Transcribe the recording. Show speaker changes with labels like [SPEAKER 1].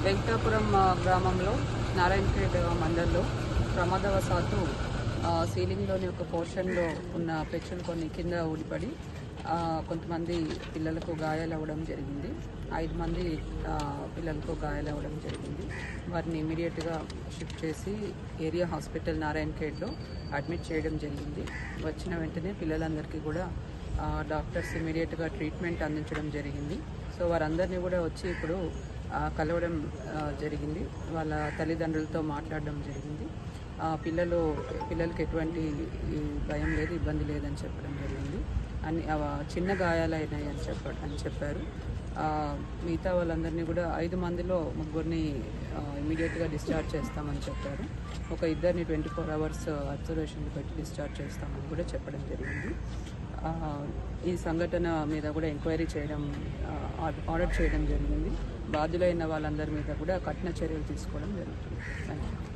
[SPEAKER 1] వెంకటాపురం గ్రామంలో నారాయణఖేడ్ మండల్లో ప్రమాదవశాత్తు సీలింగ్లోని ఒక పోర్షన్లో ఉన్న పెచ్చులు కొన్ని కింద ఊడిపడి కొంతమంది పిల్లలకు గాయాలవ్వడం జరిగింది. 5 మంది పిల్లలకు గాయాలవ్వడం జరిగింది. వారిని ఇమీడియట్గా షిఫ్ట్ చేసి ఏరియా హాస్పిటల్ నారాయణఖేడ్లో అడ్మిట్ చేయడం జరిగింది. వచ్చిన వెంటనే పిల్లలందరికీ కూడా డాక్టర్స్ ఇమీడియట్గా ట్రీట్మెంట్ అందించడం జరిగింది. సో వారందరినీ కూడా వచ్చి ఇప్పుడు కలవడం జరిగింది. వాళ్ళ తల్లిదండ్రులతో మాట్లాడడం జరిగింది. పిల్లలకి ఎటువంటి భయం లేదు, ఇబ్బంది లేదని చెప్పడం జరిగింది. చిన్న గాయాలైనాయి అని చెప్పారు. మిగతా వాళ్ళందరినీ కూడా 5 మందిలో 3 ఇమీడియట్గా డిశ్చార్జ్ చేస్తామని చెప్పారు. ఒక 2 24 అవర్స్ అబ్జర్వేషన్ పెట్టి డిశ్చార్జ్ చేస్తామని కూడా చెప్పడం జరిగింది. ఈ సంఘటన మీద కూడా ఎంక్వైరీ చేయడం ఆర్డర్ చేయడం జరిగింది. బాధ్యులైన వాళ్ళందరి మీద కూడా కఠిన చర్యలు తీసుకోవడం జరుగుతుంది. Thank you.